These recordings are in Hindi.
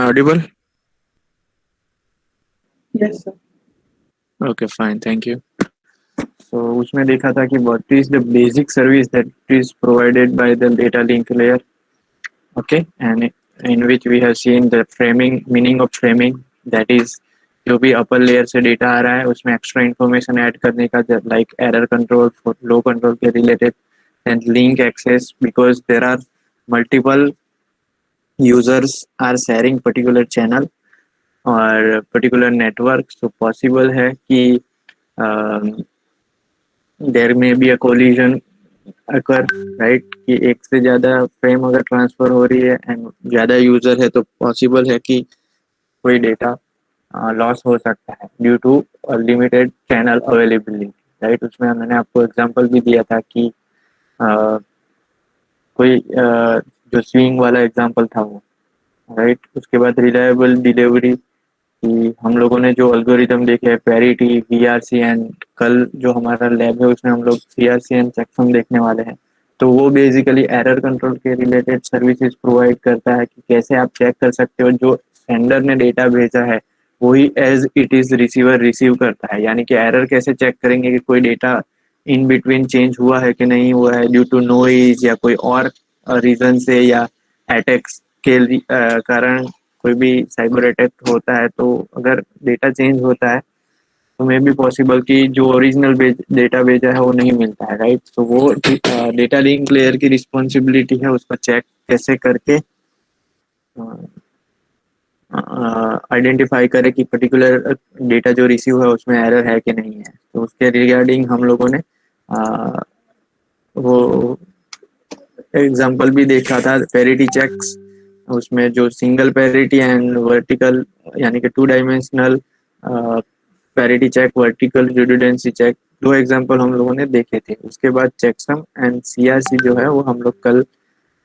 I audible? Yes, sir. Okay, fine. Thank you. So उसमें देखा था कि what is the basic service that is provided by the data link layer. Okay, and in which we have seen the framing, meaning of framing, that is जो भी अपर लेयर से डेटा आ रहा है उसमें एक्स्ट्रा इन्फॉर्मेशन ऐड करने का, like error control, flow control के related, and link access because there are multiple users are sharing particular channel और पर्टिकुलर नेटवर्क, तो पॉसिबल है कि there may be a collision occur, right, कि एक से ज़्यादा फ्रेम अगर ट्रांसफर हो रही है एंड ज़्यादा यूज़र है तो पॉसिबल है कि कोई डेटा लॉस हो सकता है due to limited channel availability, right. उसमें मैंने आपको एग्जांपल भी दिया था कि कोई जो स्विंग वाला एग्जांपल था वो, राइट। उसके बाद रिलायबल डिलीवरी, कि हम लोगों ने जो एल्गोरिदम देखे हैं पैरिटी, वीआरसी, एंड कल जो हमारा लैब है उसमें हम लोग सीआरसी एंड चेकसम देखने वाले हैं। तो वो बेसिकली एरर कंट्रोल के रिलेटेड सर्विसेज प्रोवाइड करता है कि कैसे आप चेक कर सकते हो जो सेंडर ने डेटा भेजा है वही as it is receiver receive करता है, यानी कि एरर कैसे चेक करेंगे कि कोई डेटा इन बिटवीन चेंज हुआ है कि नहीं हुआ है ड्यू टू नॉइज या कोई और रीजन से, या अटैक्स के कारण कोई भी साइबर अटैक होता है तो अगर डेटा चेंज होता है तो मे भी पॉसिबल कि जो ओरिजिनल डेटा भेजा है वो नहीं मिलता है, राइट। तो वो डेटा लिंक लेयर की रिस्पॉन्सिबिलिटी है उसको चेक कैसे करके आइडेंटिफाई करे कि पर्टिकुलर डेटा जो रिसीव है उसमें एरर है कि नहीं है। तो उसके रिगार्डिंग हम लोगों ने वो एग्जांपल भी देखा था, पैरिटी चेक्स। उसमें जो सिंगल पैरिटी एंड वर्टिकल, यानी कि two dimensional parity check, vertical redundancy check, दो एग्जांपल हम लोगों ने देखे थे। उसके बाद चेकसम एंड सीआरसी जो है वो हम लोग कल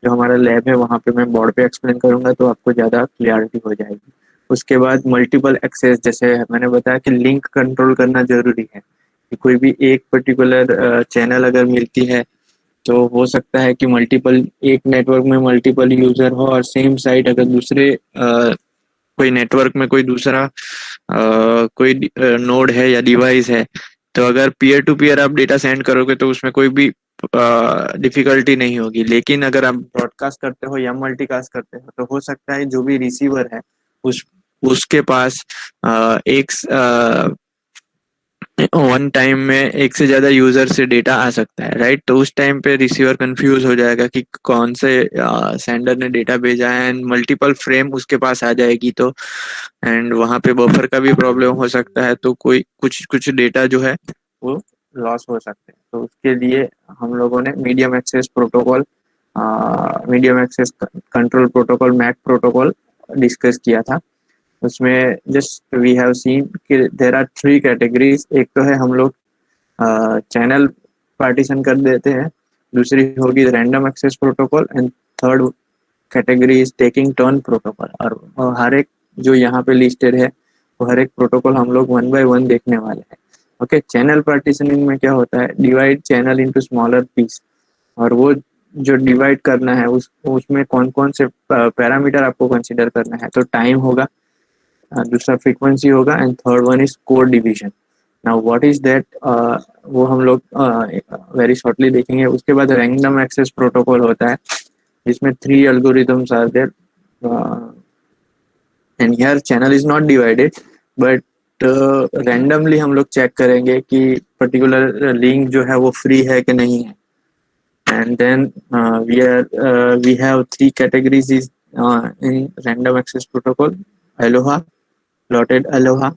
जो हमारा लैब है वहाँ पे मैं बोर्ड पे एक्सप्लेन करूंगा तो आपको ज़्यादा क्लियरिटी हो जाएगी। उसके बाद मल्टीपल एक्सेस, जैसे मैंने बताया कि लिंक कंट्रोल करना जरूरी है कि कोई भी एक पर्टिकुलर चैनल अगर मिलती है तो हो सकता है कि मल्टीपल, एक नेटवर्क में मल्टीपल यूजर हो और सेम साइट अगर दूसरे कोई नेटवर्क में कोई दूसरा कोई नोड है या डिवाइस है, तो अगर पीयर टू पीयर आप डेटा सेंड करोगे तो उसमें कोई भी डिफिकल्टी नहीं होगी। लेकिन अगर आप ब्रॉडकास्ट करते हो या मल्टीकास्ट करते हो तो हो सकता है जो भी रिसीवर है उस उसके पास एक वन टाइम में एक से ज्यादा यूजर से डेटा आ सकता है, राइट। तो उस टाइम पे रिसीवर कंफ्यूज हो जाएगा कि कौन से सेंडर ने डेटा भेजा है, एंड मल्टीपल फ्रेम उसके पास आ जाएगी तो एंड वहां पे बफर का भी प्रॉब्लम हो सकता है, तो कोई कुछ कुछ डेटा जो है वो लॉस हो सकते हैं। तो उसके लिए हम लोगों ने medium access protocol, medium access control protocol, MAC protocol discuss किया था। उसमें जस्ट वी हैव सीन कि देर आर थ्री कैटेगरीज। एक तो है हम लोग चैनल पार्टीशन कर देते हैं, दूसरी होगी random access protocol, and third category is taking turn protocol. और हर एक जो यहाँ पे लिस्टेड है वो हर एक प्रोटोकॉल हम लोग वन बाय वन देखने वाले हैं। ओके, चैनल पार्टीशनिंग में क्या होता है, divide channel into smaller piece, और वो जो डिवाइड करना है उसमें कौन कौन से पैरामीटर आपको कंसिडर करना है। तो टाइम होगा, दूसरा फ्रीक्वेंसी होगा, and third one is code division. Now what is that, वो हम लोग वेरी शॉर्टली देखेंगे। उसके बाद रैंडम एक्सेस प्रोटोकॉल होता है जिसमें three algorithms are there, and here channel is not divided but randomly हम लोग चेक करेंगे कि पर्टिकुलर लिंक जो है वो फ्री है कि नहीं है। and then we have three categories is in random access protocol: aloha, plotted aloha,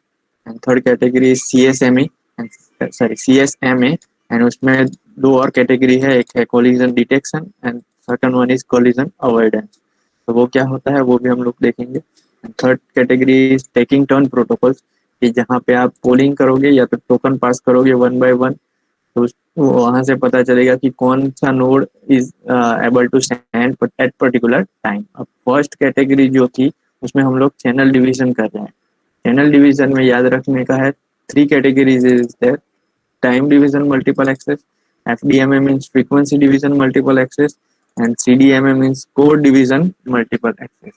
and third category is CSMA, and sorry CSMA, and उसमें दो और कैटेगरी है, एक है collision detection and second one is collision avoidance। तो वो क्या होता है वो भी हम लोग देखेंगे। Third category is taking turn protocols, कि जहाँ पे आप पोलिंग करोगे या तो टोकन पास करोगे वन बाय वन, तो वहां से पता चलेगा कि कौन सा node is able to stand at particular time. अब फर्स्ट कैटेगरी जो थी उसमें हम लोग चैनल डिवीजन कर रहे हैं। चैनल डिवीजन में याद रखने का है, three categories is there: time division multiple access, FDMA means frequency division multiple access, and CDMA means code division multiple access.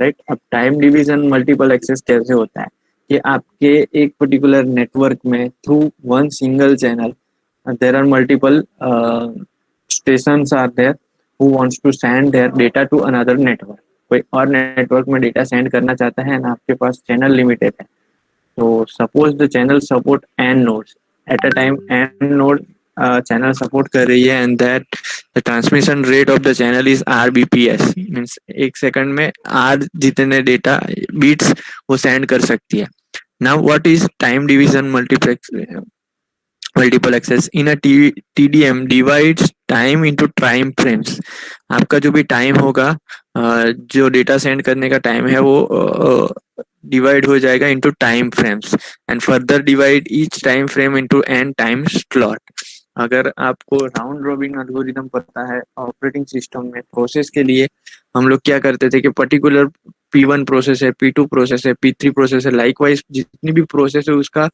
Right. अब टाइम डिवीजन मल्टीपल एक्सेस कैसे होता है कि आपके एक पर्टिकुलर नेटवर्क में through one single channel there are multiple stations are there who wants to send their data to another network। कोई और नेटवर्क में डेटा सेंड करना चाहता है ना, आपके पास चैनल लिमिटेड है, तो suppose the channel support n nodes at a time, n node channel support कर रही है, and that the transmission rate of the channel is RBPS, means एक सेकंड में R जितने डेटा बीट्स वो सेंड कर सकती है। Now what is time division multiple access in a TDM divides time into time frames। आपका जो भी टाइम होगा, जो डेटा सेंड करने का टाइम है वो डिवाइड हो जाएगा into time frames, and further divide each time frame into N time slot. अगर आपको राउंड रॉबिन एल्गोरिदम पता है ऑपरेटिंग सिस्टम में, प्रोसेस के लिए हम लोग क्या करते थे कि पर्टिकुलर P1 प्रोसेस है, P2 प्रोसेस है, P3 प्रोसेस है, लाइकवाइज जितनी भी प्रोसेस है उसका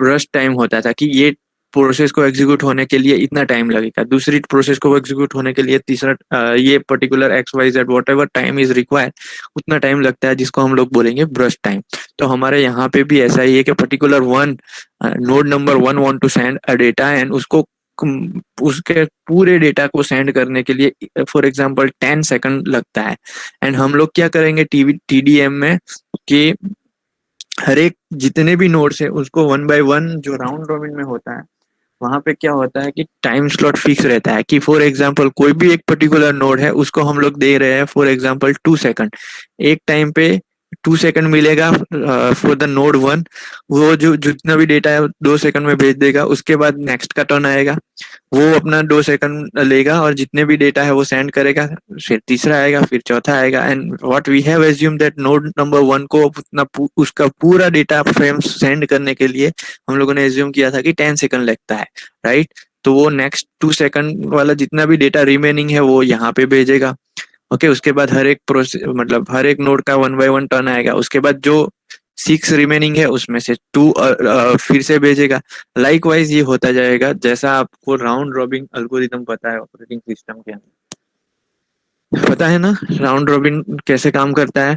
रश टाइम होता था कि ये प्रोसेस को एग्जीक्यूट होने के लिए इतना टाइम लगेगा, दूसरी प्रोसेस को एग्जीक्यूट होने के लिए तीसरा ये particular XYZ what ever time is required उतना टाइम लगता है, जिसको हम लोग बोलेंगे ब्रश टाइम। तो हमारे यहाँ पे भी ऐसा ही है कि particular one node number one want to send a data, and उसको उसके पूरे डेटा को सेंड करने के लिए फॉर एग्जांपल 10 सेकंड लगता है। एंड हम लोग क्या करेंगे TDM में कि हर एक जितने भी नोड्स है उसको वन बाय वन, जो राउंड रॉबिन में होता है वहां पे क्या होता है कि टाइम स्लॉट फिक्स रहता है कि फॉर एग्जांपल कोई भी एक पर्टिकुलर नोड है उसको हम लोग दे रहे हैं फॉर एग्जांपल 2 सेकंड, एक टाइम पे 2 सेकंड मिलेगा फॉर द नोड वन। वो जो जितना भी डेटा है 2 सेकंड में भेज देगा, उसके बाद नेक्स्ट का टर्न आएगा, वो अपना 2 सेकंड लेगा और जितने भी डेटा है वो सेंड करेगा, फिर तीसरा आएगा, फिर चौथा आएगा, and what we have assume that node number one को अपना उसका पूरा डेटा फ्रेम सेंड करने के लिए हम लोगों ने एज्यूम किया था कि 10 सेकंड लगता है, राइट। तो वो नेक्स्ट 2 सेकंड वाला जितना भी डेटा रिमेनिंग है वो यहाँ पे भेजेगा। ओके, उसके बाद हर एक प्रोसेस मतलब हर एक नोड का वन बाय वन टर्न आएगा, उसके बाद जो 6 रिमेनिंग है उसमें से 2 फिर से भेजेगा। लाइकवाइज ये होता जाएगा, जैसा आपको राउंड रॉबिन एल्गोरिदम पता है ऑपरेटिंग सिस्टम के अंदर, पता है ना राउंड रॉबिन कैसे काम करता है?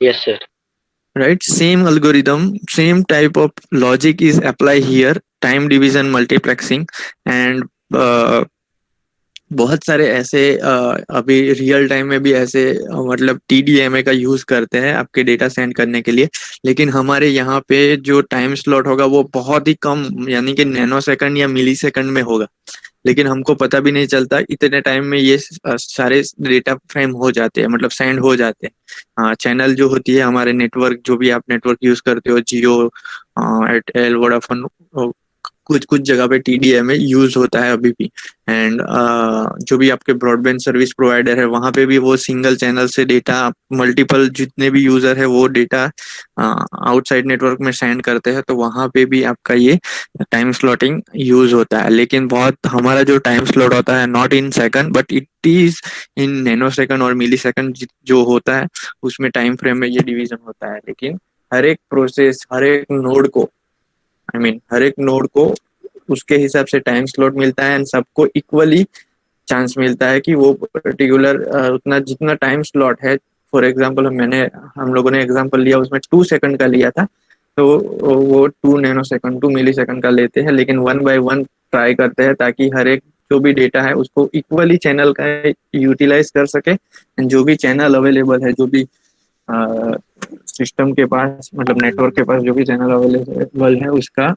Yes, sir. Right, same algorithm, same type of logic is apply here, time division multiplexing, and बहुत सारे ऐसे अभी रियल टाइम में भी ऐसे मतलब TDMA का यूज करते हैं आपके डेटा सेंड करने के लिए, लेकिन हमारे यहाँ पे जो टाइम स्लॉट होगा वो बहुत ही कम, यानी कि नैनो सेकंड या मिली सेकंड में होगा, लेकिन हमको पता भी नहीं चलता इतने टाइम में ये सारे डेटा फ्रेम हो जाते हैं, मतलब सेंड हो जाते हैं। हाँ, चैनल जो होती है हमारे नेटवर्क, जो भी आप नेटवर्क यूज करते हो, जियो, एयरटेल, वोडाफोन, कुछ कुछ जगह पे TDMA यूज होता है अभी भी। एंड जो भी आपके ब्रॉडबैंड सर्विस प्रोवाइडर है वहां पे भी वो सिंगल चैनल से डेटा मल्टीपल जितने भी यूजर है वो डेटा आउटसाइड नेटवर्क में सेंड करते हैं, तो वहां पे भी आपका ये टाइम स्लॉटिंग यूज होता है। लेकिन बहुत हमारा जो टाइम स्लॉट होता है not in second but it is in nano second और मिली सेकंड जो होता है, उसमें टाइम फ्रेम में ये डिवीजन होता है। लेकिन हर एक प्रोसेस, हर एक नोड को, हर एक नोड को उसके हिसाब से टाइम स्लॉट मिलता है, एंड सबको इक्वली चांस मिलता है कि वो पर्टिकुलर उतना जितना टाइम स्लॉट है। फॉर एग्जांपल हम लोगों ने एग्जांपल लिया उसमें 2 सेकंड का लिया था, तो वो 2 नैनो सेकंड 2 मिली सेकंड का लेते हैं, लेकिन वन बाय वन ट्राई करते हैं ताकि हर एक जो भी डेटा है उसको इक्वली चैनल का यूटिलाइज कर सके। जो भी चैनल अवेलेबल है, जो भी सिस्टम के पास मतलब नेटवर्क के पास जो भी चैनल अवेलेबल है उसका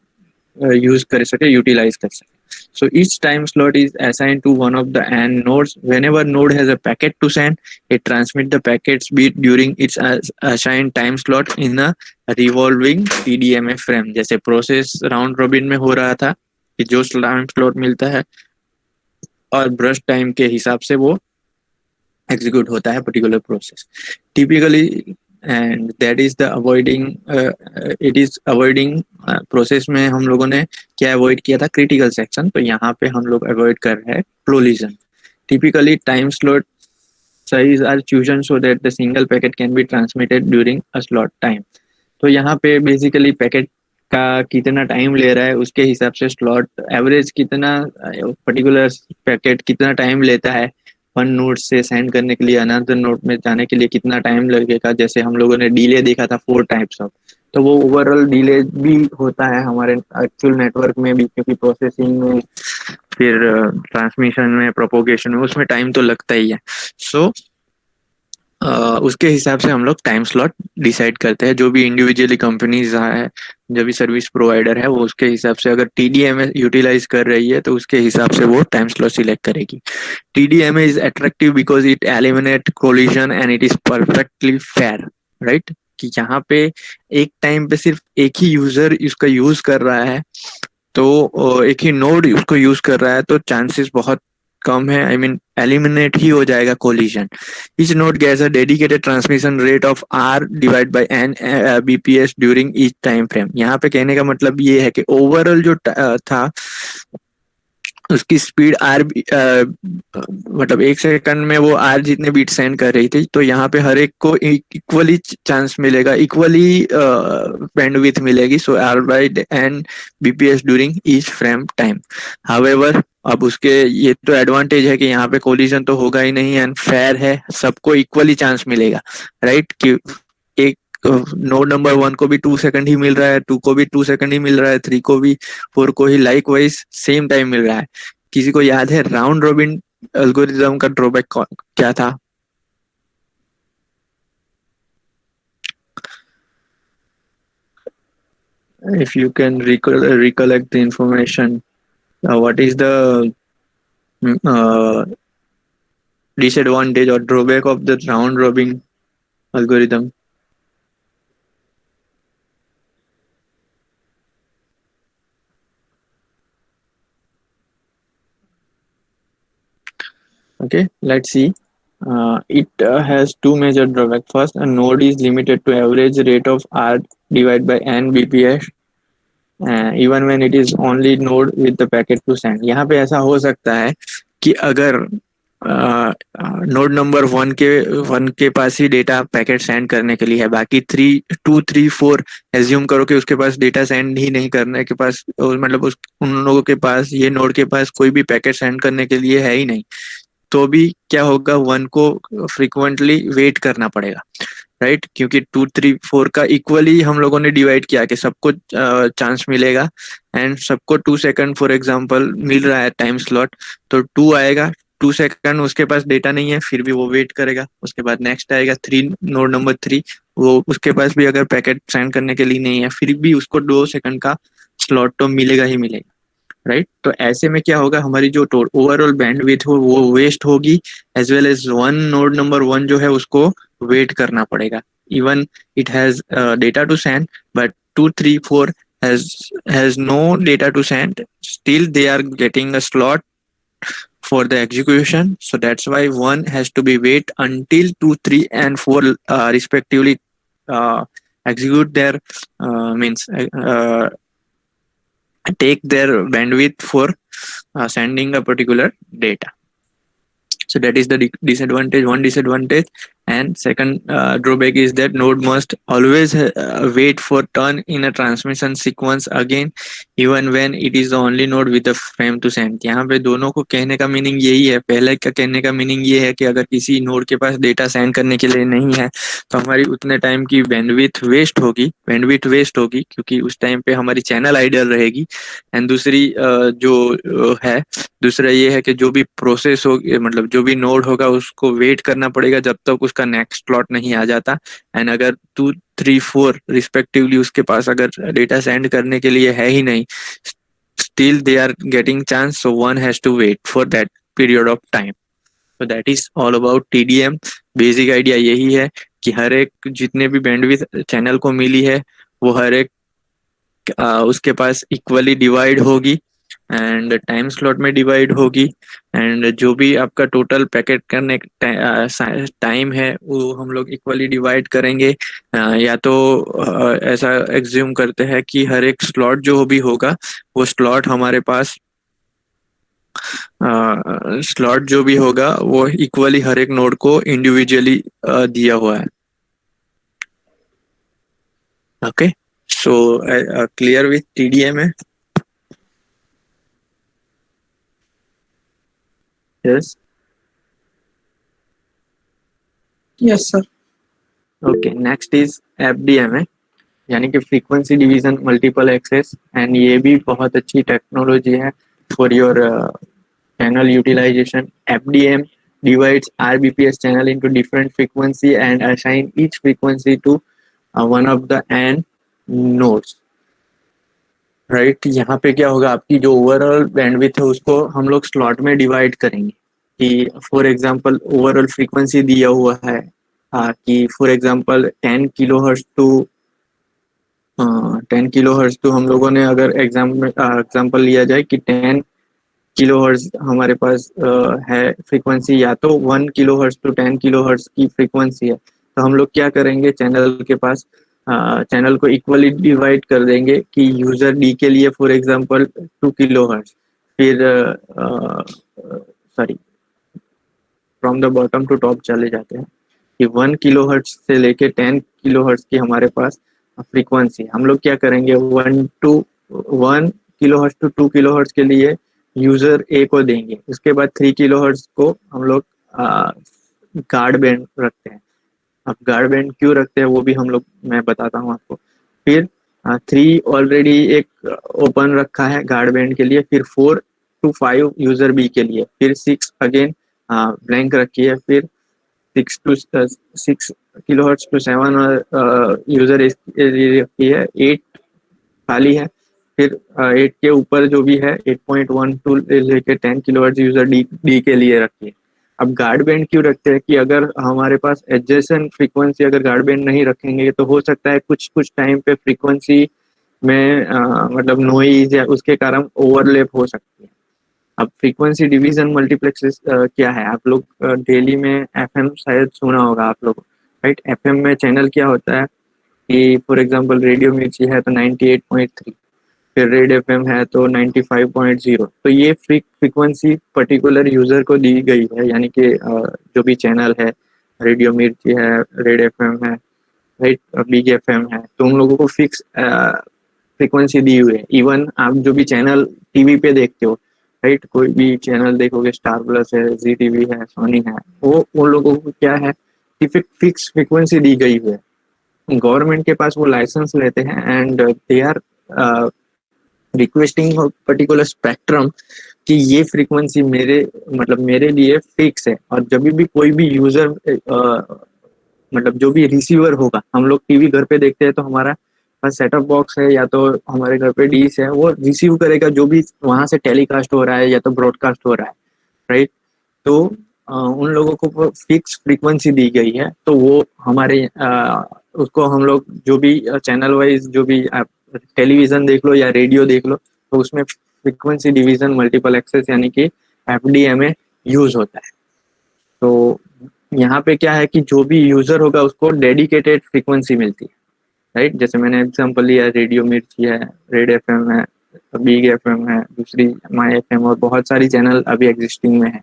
यूज कर सके, यूटिलाइज कर सके। So each time slot is assigned to one of the AND nodes. Whenever node has a packet to send, it transmits the packet's bit during its assigned time slot in a revolving TDMA frame। जैसे प्रोसेस राउंड रॉबिन में हो रहा था कि जो टाइम स्लॉट मिलता है और ब्रश टाइम के हिसाब से वो एग्जीक्यूट होता है particular process typically, and that is the avoiding, it is avoiding process में हम लोगों ने क्या अवॉइड किया था, क्रिटिकल सेक्शन, तो यहाँ पे हम लोग अवॉइड कर रहे हैं collision. Typically time slot size are chosen so that the single packet can be transmitted during a slot time. तो यहाँ पे बेसिकली पैकेट का कितना टाइम ले रहा है उसके हिसाब से स्लॉट एवरेज कितना पर्टिकुलर पैकेट कितना टाइम लेता है वन नोड से सेंड करने के लिए अनदर नोड में जाने के लिए कितना टाइम लगेगा, जैसे हम लोगों ने डिले देखा था 4 टाइप्स ऑफ, तो वो ओवरऑल डिले भी होता है हमारे एक्चुअल नेटवर्क में भी, क्योंकि प्रोसेसिंग में, फिर ट्रांसमिशन में, प्रोपोगेशन में, उसमें टाइम तो लगता ही है। सो उसके हिसाब से हम लोग टाइम स्लॉट डिसाइड करते हैं, जो भी इंडिविजुअली कंपनीज है, जो भी सर्विस प्रोवाइडर है, वो उसके हिसाब से अगर टीडीएमए यूटिलाइज कर रही है तो उसके हिसाब से वो टाइम स्लॉट सिलेक्ट करेगी। TDMA is attractive because it eliminate collision and it is perfectly fair, right? कि यहाँ पे एक टाइम पे सिर्फ एक ही यूजर इसका यूज कर रहा है, तो एक ही नोड उसको यूज कर रहा है, तो चांसेस बहुत कम है, आई मीन एलिमिनेट ही हो जाएगा collision. Each node gets a dedicated transmission rate of R divide by N BPS during each time frame. यहाँ पे कहने का मतलब ये है कि ओवरऑल जो था उसकी स्पीड आर मतलब 1 सेकंड में वो आर जितने बीट सेंड कर रही थी, तो यहाँ पे हर एक को इक्वली चांस मिलेगा, इक्वली बैंडविड्थ मिलेगी, so R by N BPS during each frame time. However अब उसके ये तो एडवांटेज है कि यहाँ पे कोलिजन तो होगा ही नहीं, एंड फेयर है, सबको इक्वली चांस मिलेगा, राइट? कि एक नोड नंबर 1 को भी 2 सेकंड ही मिल रहा है, 2 को भी 2 सेकंड ही मिल रहा है, 3 को भी, 4 को ही लाइक वाइज सेम टाइम मिल रहा है। किसी को याद है राउंड रॉबिन एल्गोरिदम का ड्रॉबैक क्या था? If you can recollect the information, what is the uh, disadvantage or drawback of the round robin algorithm? Okay, let's see. It has two major drawbacks. First, a node is limited to average rate of R divided by n bps, even when it is only node with the packet to send. यहाँ पे ऐसा हो सकता है कि अगर नोड नंबर 1 के पास ही डेटा पैकेट सेंड करने के लिए है, बाकी 3 2 3 4 एज्यूम करो कि उसके पास डेटा सेंड ही नहीं करने के पास, मतलब उस उन लोगों के पास, ये नोड के पास कोई भी पैकेट सेंड करने के लिए है ही नहीं, तो भी क्या होगा, 1 को फ्रिक्वेंटली वेट करना पड़ेगा, राइट? क्योंकि 2 3 4 का इक्वली हम लोगों ने डिवाइड किया कि सबको चांस मिलेगा, एंड सबको 2 सेकंड फॉर एग्जांपल मिल रहा है टाइम स्लॉट, तो 2 आएगा, 2 सेकंड उसके पास डेटा नहीं है, फिर भी वो वेट करेगा। उसके बाद नेक्स्ट आएगा 3, नोड नंबर 3, वो उसके पास भी अगर पैकेट सेंड करने के लिए नहीं है, फिर भी उसको 2 सेकंड का स्लॉट तो मिलेगा ही मिलेगा, राइट? तो ऐसे में क्या होगा, हमारी जो ओवरऑल बैंडविड्थ हो वो वेस्ट होगी, as well as node number 1 जो है उसको वेट करना पड़ेगा। Even it has data to send, but 2 3 4 has no data to send, still they are getting a slot for the execution, so that's why one has to be wait until 2 3 and 4 respectively execute their means take their bandwidth for sending a particular data. So that is the disadvantage, one disadvantage. And second drawback is that node must always wait for turn in a transmission sequence again, even when it is the only node with a frame to send। यहाँ पे दोनों को कहने का मीनिंग यही है। पहले का कहने का मीनिंग ये है कि अगर किसी नोड के पास डेटा सेंड करने के लिए नहीं है, तो हमारी उतने टाइम की बैंडविड्थ वेस्ट होगी, क्योंकि उस टाइम पे हमारी चैनल आइडल रहेगी। एंड दूसरी जो है, दूसरा ये है कि जो भी प्रोसेस हो, मतलब जो भी नोड होगा उसको वेट करना पड़ेगा जब तक उसका नेक्स्ट स्लॉट नहीं आ जाता। एंड अगर 2 3 4 रिस्पेक्टिवली उसके पास अगर डेटा सेंड करने के लिए है ही नहीं, still they are getting chance, so one has to wait for that period of time. So that is all about TDM. Basic idea यही है कि हर एक जितने भी बैंडविड्थ चैनल को मिली है, वो हर एक उसके पास इक्वली डिवाइड होगी, एंड टाइम स्लॉट में डिवाइड होगी, एंड जो भी आपका टोटल पैकेट करने टाइम है वो हम लोग इक्वली डिवाइड करेंगे। या तो ऐसा एग्ज्यूम करते हैं कि हर एक स्लॉट जो भी होगा, वो स्लॉट हमारे पास स्लॉट जो भी होगा वो इक्वली हर एक नोड को इंडिविजुअली दिया हुआ है। Okay, so clear with TDM है? Yes. Yes, sir. Okay, next is FDMA, यानी कि frequency division multiple access, and ये भी बहुत अच्छी टेक्नोलॉजी है for your channel utilization. FDM divides RBPS channel into different frequency and assign each frequency to one of the n nodes. Right, यहाँ पे क्या होगा, आपकी जो ओवरऑल बैंडविड्थ है उसको हम लोग स्लॉट में डिवाइड करेंगे कि फॉर एग्जांपल ओवरऑल फ्रीक्वेंसी दिया हुआ है कि for example 10 kilohertz to 10 kilohertz, तो हम लोगों ने अगर एग्जाम्पल लिया जाए कि 10 किलो हर्ट्ज हमारे पास है फ्रीक्वेंसी, या तो 1 kilohertz to 10 kilohertz की फ्रीक्वेंसी है, तो हम लोग क्या करेंगे, चैनल के पास चैनल को इक्वली डिवाइड कर देंगे कि यूजर डी के लिए फॉर एग्जांपल 2 किलो हर्ट्ज, फिर sorry, from the bottom to top चले जाते हैं कि 1 किलो हर्ट्ज से लेके 10 किलो हर्ट्ज की हमारे पास फ्रीक्वेंसी, हम लोग क्या करेंगे, 1 kilohertz to 2 kilohertz के लिए यूजर ए को देंगे, उसके बाद 3 किलो हर्ट्ज को हम लोग गार्ड बैंड रखते हैं। अब गार्ड बैंड क्यों रखते हैं वो भी हम लोग, मैं बताता हूँ आपको। फिर 3 ऑलरेडी एक ओपन रखा है गार्ड बैंड के लिए, फिर 4 to 5 यूजर बी के लिए, फिर 6 अगेन ब्लैंक रखी है, फिर 6 किलो हर्ट्ज टू 7 यूजर रखी है, 8 खाली है, फिर 8 के ऊपर जो भी है 8.12 लेके 10 किलो हर्ट्ज यूजर डी के लिए रखिए। अब गार्ड बैंड क्यों रखते हैं कि अगर हमारे पास एडजेसेंट फ्रीक्वेंसी अगर गार्ड बैंड नहीं रखेंगे तो हो सकता है कुछ कुछ टाइम पे फ्रीक्वेंसी में मतलब नॉइज या उसके कारण ओवरलैप हो सकती है। अब फ्रीक्वेंसी डिवीजन मल्टीप्लेक्सेस क्या है, आप लोग डेली में एफएम शायद सुना होगा आप लोग, राइट। एफएम में चैनल क्या होता है कि फॉर एग्जांपल रेडियो मिर्ची है तो 98.3, फिर रेड एफएम है तो 95.0, तो ये फ्रीक्वेंसी पर्टिकुलर यूजर को दी गई है, यानी कि जो भी चैनल है, रेडियो मिर्ची है, रेड एफएम है, राइट, बिग एफएम है, तो उन लोगों को फिक्स फ्रीक्वेंसी दी हुई है। इवन आप जो भी चैनल टीवी पे देखते हो, राइट, कोई भी चैनल देखोगे, स्टार प्लस है, जी टीवी है, सोनी है, वो उन लोगों को क्या है कि फिक्स फ्रीक्वेंसी दी गई है। गवर्नमेंट के पास वो लाइसेंस लेते हैं and they are requesting particular spectrum कि ये फ्रीक्वेंसी मेरे मतलब मेरे लिए फिक्स है, और जब भी कोई भी यूजर मतलब जो भी रिसीवर होगा, हम लोग टीवी घर पे देखते हैं तो हमारा पास सेटअप बॉक्स है या तो हमारे घर पे डिश है, वो रिसीव करेगा जो भी वहां से टेलीकास्ट हो रहा है या तो ब्रॉडकास्ट हो रहा है, राइट। तो उन लोगों को फिक्स फ्रीक्वेंसी दी गई है, तो वो हमारे उसको हम लोग जो भी चैनल वाइज जो भी आप टेलीविजन देख लो या रेडियो देख लो, तो उसमें फ्रीक्वेंसी डिवीजन मल्टीपल एक्सेस यानी कि एफडीएमए यूज होता है। तो यहाँ पे क्या है कि जो भी यूजर होगा उसको डेडिकेटेड फ्रीक्वेंसी मिलती है, राइट। जैसे मैंने एग्जांपल लिया, रेडियो मिर्ची है, रेड एफएम है, बिग एफएम है, दूसरी माई एफएम, और बहुत सारी चैनल अभी एग्जिस्टिंग में है,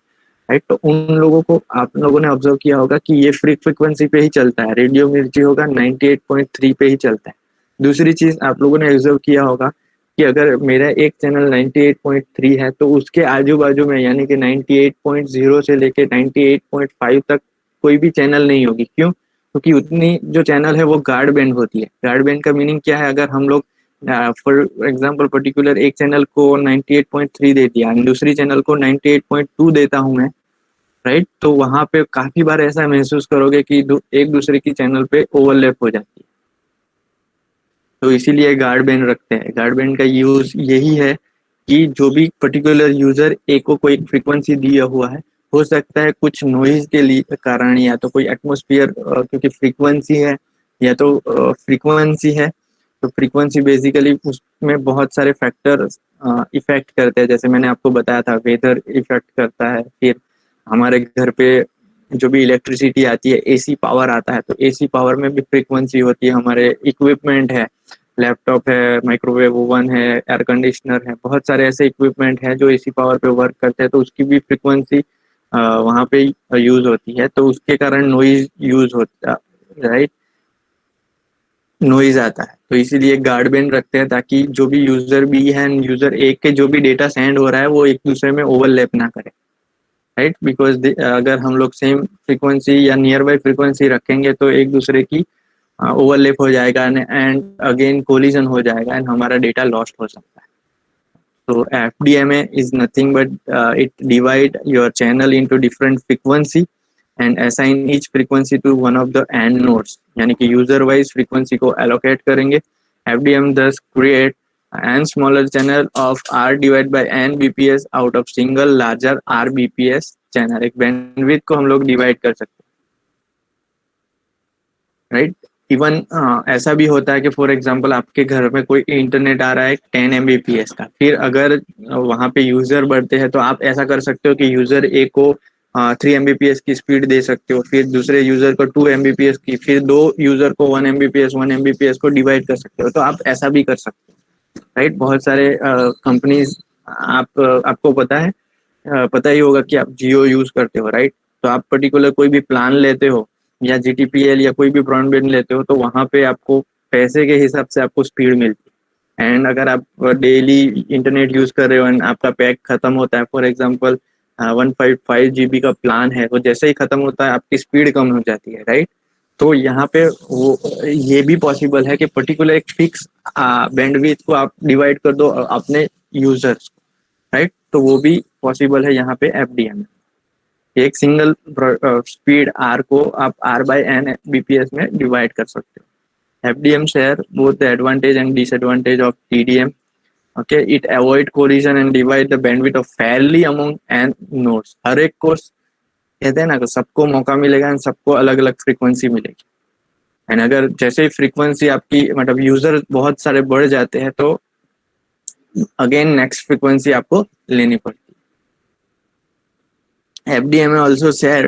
राइट। तो उन लोगों को आप लोगों ने ऑब्जर्व किया होगा कि ये फ्रीक्वेंसी पे ही चलता है, रेडियो मिर्ची होगा 98.3 पे ही चलता है। दूसरी चीज आप लोगों ने ऑब्जर्व किया होगा कि अगर मेरा एक चैनल 98.3 है तो उसके आजू बाजू में यानी कि 98.0 से लेके 98.5 तक कोई भी चैनल नहीं होगी। क्यों? क्योंकि उतनी जो चैनल है वो गार्ड बैंड होती है। गार्ड बैंड का मीनिंग क्या है, अगर हम लोग फॉर एग्जांपल पर्टिकुलर एक चैनल को 98.3 दे दिया, दूसरी चैनल को 98.2 देता हूं मैं, राइट, तो वहां पे काफी बार ऐसा महसूस करोगे कि एक दूसरे की चैनल पे ओवरलैप हो जाती है। तो इसीलिए गार्ड बैंड रखते हैं। गार्ड बैंड का यूज यही है कि जो भी पर्टिकुलर यूजर ए को कोई फ्रीक्वेंसी दिया हुआ है, हो सकता है कुछ नॉइज के लिए कारण या तो कोई एटमोस्फियर, क्योंकि फ्रीक्वेंसी है या तो फ्रीक्वेंसी है, तो फ्रीक्वेंसी बेसिकली उसमें बहुत सारे फैक्टर इफेक्ट करते हैं। जैसे मैंने आपको बताया था, वेदर इफेक्ट करता है, फिर हमारे घर पे जो भी इलेक्ट्रिसिटी आती है, एसी पावर आता है, तो एसी पावर में भी फ्रीक्वेंसी होती है। हमारे इक्विपमेंट है, लैपटॉप है, माइक्रोवेव ओवन है, एयर कंडीशनर है, बहुत सारे ऐसे इक्विपमेंट हैं जो एसी पावर पे वर्क करते हैं, तो उसकी भी फ्रीक्वेंसी वहाँ पे यूज होती है, तो उसके कारण नॉइज यूज होता है, राइट, नॉइज आता है। तो इसीलिए गार्ड बैंड रखते हैं ताकि जो भी यूजर बी है, यूजर ए के जो भी डेटा सेंड हो रहा है वो एक दूसरे में ओवरलैप ना करे। राइट, बिकॉज अगर हम लोग सेम फ्रीक्वेंसी या नियर बाई फ्रीक्वेंसी रखेंगे तो एक दूसरे की ओवरलैप हो जाएगा एंड अगेन कोलिजन हो जाएगा एंड हमारा डेटा लॉस्ट हो सकता है. So FDMA is nothing but it divide your channel into different frequency and assign each frequency to one of the AND nodes. यानी कि user wise frequency को allocate करेंगे. FDM thus create n smaller channel of R divided by n BPS out of single larger R BPS channel. एक bandwidth को हम लोग divide कर सकते हैं. राइट. इवन ऐसा भी होता है कि फॉर एग्जांपल आपके घर में कोई इंटरनेट आ रहा है 10 Mbps का, फिर अगर वहां पे यूजर बढ़ते हैं तो आप ऐसा कर सकते हो कि यूजर ए को 3 Mbps की स्पीड दे सकते हो, फिर दूसरे यूजर को 2 Mbps की, फिर दो यूजर को 1 Mbps को डिवाइड कर सकते हो. तो आप ऐसा भी कर सकते हो. राइट. बहुत सारे कंपनीज आपको पता ही होगा कि आप जियो यूज करते हो. राइट. तो आप पर्टिकुलर कोई भी प्लान लेते हो या GTPL या कोई भी ब्रॉडबैंड लेते हो तो वहां पे आपको पैसे के हिसाब से आपको स्पीड मिलती है. एंड अगर आप डेली इंटरनेट यूज कर रहे हो एंड आपका पैक खत्म होता है, फॉर एग्जांपल 155 GB का प्लान है, तो जैसे ही खत्म होता है आपकी स्पीड कम हो जाती है. राइट. तो यहाँ पे वो ये भी पॉसिबल है कि पर्टिकुलर एक फिक्स बैंडविड्थ को आप डिवाइड कर दो अपने यूजर्स. राइट. तो वो भी पॉसिबल है यहाँ पे FDM. एक सिंगल स्पीड आर को आप R/N BPS में डिवाइड कर सकते हो. FDM share both the advantage and disadvantage of TDM. Okay, it avoid collision and divide the bandwidth of fairly among end nodes. हर एक को कहते हैं ना कि सबको मौका मिलेगा एंड सबको अलग अलग फ्रीक्वेंसी मिलेगी. एंड अगर जैसे ही फ्रीक्वेंसी आपकी मतलब यूजर बहुत सारे बढ़ जाते हैं तो अगेन नेक्स्ट फ्रीक्वेंसी आपको लेनी पड़ती है. FDMA also share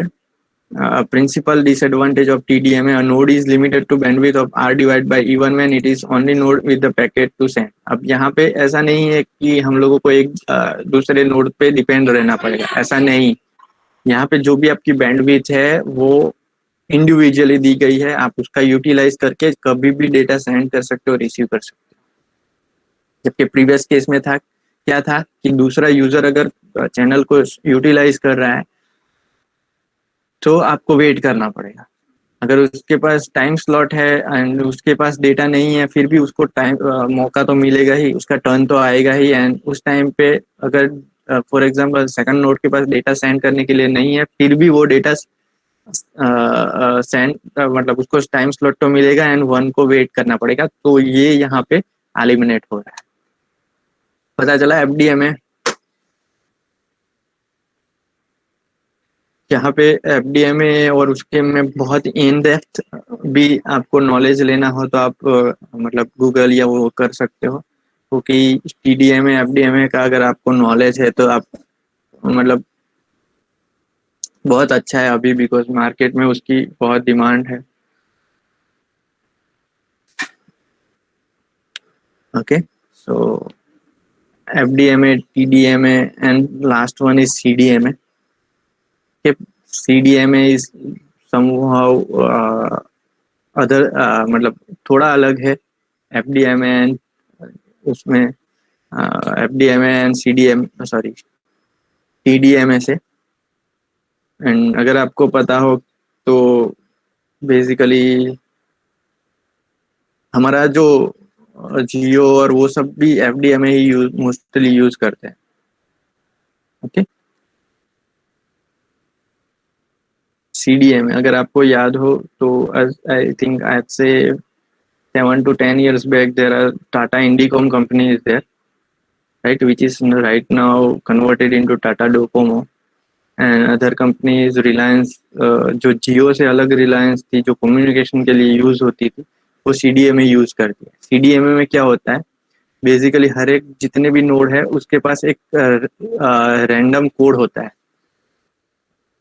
principal disadvantage of TDMA. A node is limited to bandwidth of R divided by even when it is only node with the packet to send. अब यहाँ पे ऐसा नहीं है कि हम लोगों को एक दूसरे नोड पे डिपेंड रहना पड़ेगा, ऐसा नहीं. यहाँ पे जो भी आपकी बैंडविड्थ है वो इंडिविजुअली दी गई है, आप उसका यूटिलाइज करके कभी भी डेटा सेंड कर सकते हो, रिसीव कर सकते हो. जबकि प्रीवियस केस में था क्या था कि दूसरा यूजर अगर चैनल को यूटिलाइज कर रहा है तो आपको वेट करना पड़ेगा. अगर उसके पास टाइम स्लॉट है एंड उसके पास डेटा नहीं है फिर भी उसको टाइम मौका तो मिलेगा ही, उसका टर्न तो आएगा ही. एंड उस टाइम पे अगर फॉर एग्जांपल सेकंड नोड के पास डेटा सेंड करने के लिए नहीं है फिर भी वो डेटा सेंड मतलब उसको टाइम स्लॉट तो मिलेगा एंड वन को वेट करना पड़ेगा. तो ये यहाँ पे एलिमिनेट हो रहा है. पता चला FDMA. यहाँ पे FDMA और उसके में बहुत इन डेप्थ भी आपको नॉलेज लेना हो तो आप मतलब गूगल या वो कर सकते हो, क्योंकि TDMA FDMA का अगर आपको नॉलेज है तो आप मतलब बहुत अच्छा है अभी, बिकॉज मार्केट में उसकी बहुत डिमांड है. Okay, so FDMA, TDMA and last one is CDMA. Okay, CDMA is somehow other मतलब थोड़ा अलग है FDMA एंड उसमें FDMA एंड TDMA से. एंड अगर आपको पता हो तो बेसिकली हमारा जो जियो और वो सब भी FDMA ही मोस्टली यूज करते हैं. ओके. CDMA अगर आपको याद हो तो आई थिंक आज से 7 to 10 years back there are Tata Indicom company is there, right, which is right now converted into Tata Docomo. And other companies Reliance, जो जियो से अलग रिलायंस थी जो कम्युनिकेशन के लिए यूज होती थी वो CDMA यूज करती है. CDMA में क्या होता है बेसिकली हर एक जितने भी नोड है उसके पास एक रैंडम कोड होता है.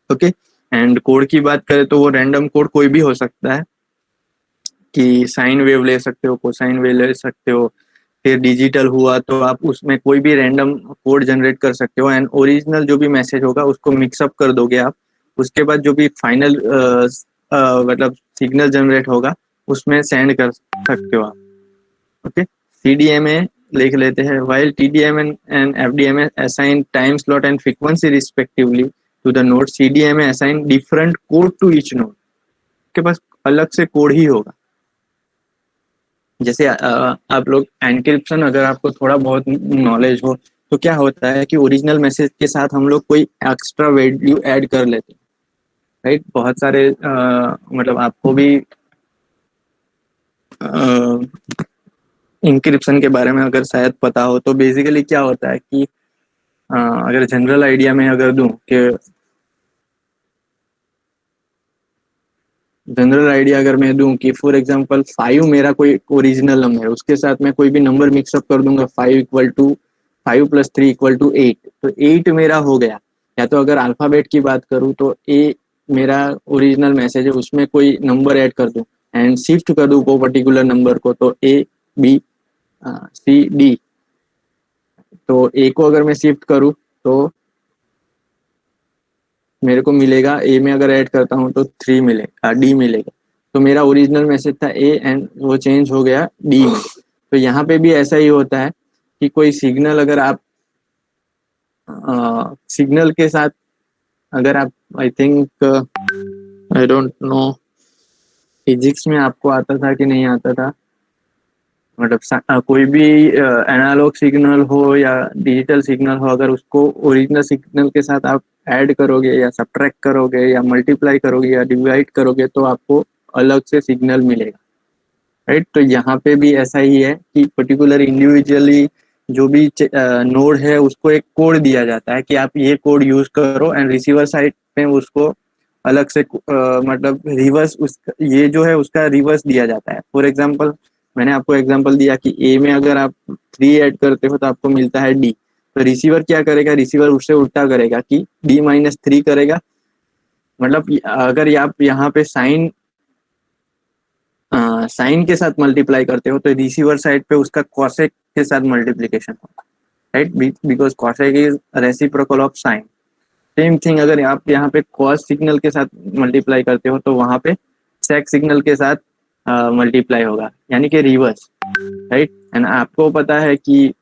ओके. एंड कोड की बात करें तो वो रैंडम कोड कोई भी हो सकता है कि साइन वेव ले सकते हो, कोसाइन वेव ले सकते हो, फिर डिजिटल हुआ तो आप उसमें कोई भी रैंडम कोड जनरेट कर सकते हो एंड ओरिजिनल जो भी मैसेज होगा उसको मिक्सअप कर दोगे आप. उसके बाद जो भी फाइनल मतलब सिग्नल जनरेट होगा उसमें सेंड कर सकते हो आप. ओके. CDMA लिख लेते हैं. while TDMA and FDMA assign time slot and frequency respectively, to the node, CDMA assign different code to each node. के पास अलग से कोड ही होगा. जैसे आप लोग एनक्रिप्शन, अगर आपको थोड़ा बहुत नॉलेज हो तो क्या होता है कि ओरिजिनल मैसेज के साथ हम लोग कोई एक्स्ट्रा वैल्यू ऐड कर लेते हैं, राइट. बहुत सारे मतलब आपको भी इंक्रिप्शन के बारे में अगर शायद पता हो तो बेसिकली क्या होता है कि अगर जनरल आइडिया में अगर दूं कि जनरल आइडिया अगर मैं दूं कि फॉर एग्जांपल 5 मेरा कोई ओरिजिनल नंबर है, उसके साथ मैं कोई भी नंबर मिक्सअप कर दूंगा, 5 प्लस 3 इक्वल टू 8, तो 8 मेरा हो गया. या तो अगर अल्फाबेट की बात करूं तो ए मेरा ओरिजिनल मैसेज है, उसमें कोई नंबर ऐड कर दूं एंड शिफ्ट कर दूं को पर्टिकुलर नंबर को, तो ए बी सी डी. तो ए को अगर मैं शिफ्ट करूं तो मेरे को मिलेगा, ए में अगर ऐड करता हूँ तो 3 मिलेगा, डी मिलेगा. तो मेरा ओरिजिनल मैसेज था ए एंड वो चेंज हो गया डी में. तो यहाँ पे भी ऐसा ही होता है कि कोई सिग्नल अगर आप सिग्नल के साथ अगर आप, I think, I don't know physics में आपको आता था कि नहीं आता था, मतलब कोई भी एनालॉग सिग्नल हो या डिजिटल सिग्नल हो, अगर उसको ओरिजिनल सिग्नल के साथ आप ऐड करोगे या सब्ट्रैक्ट करोगे या मल्टीप्लाई करोगे या डिवाइड करोगे तो आपको अलग से सिग्नल मिलेगा, राइट. तो यहाँ पे भी ऐसा ही है कि पर्टिकुलर इंडिविजुअली जो भी नोड है उसको एक कोड दिया जाता है कि आप ये कोड यूज करो, एंड रिसीवर साइड पे उसको अलग से मतलब रिवर्स, उस ये जो है उसका रिवर्स दिया जाता है. फॉर एग्जांपल मैंने आपको एग्जांपल दिया कि ए में अगर आप 3 ऐड करते हो तो आपको मिलता है डी. तो रिसीवर क्या करेगा, रिसीवर उससे उल्टा करेगा कि D-3 करेगा. मतलब अगर आप यहाँ पे साइन के साथ मल्टीप्लाई करते हो तो रिसीवर साइड पे उसका कॉसेक के साथ मल्टीप्लीकेशन होगा, right, because cosec is reciprocal of sine. Same thing अगर आप यहाँ पे कॉस सिग्नल के साथ मल्टीप्लाई करते हो तो वहां पे सेक सिग्नल के साथ मल्टीप्लाई होगा, यानी कि रिवर्स, राइट. एंड आपको पता है कि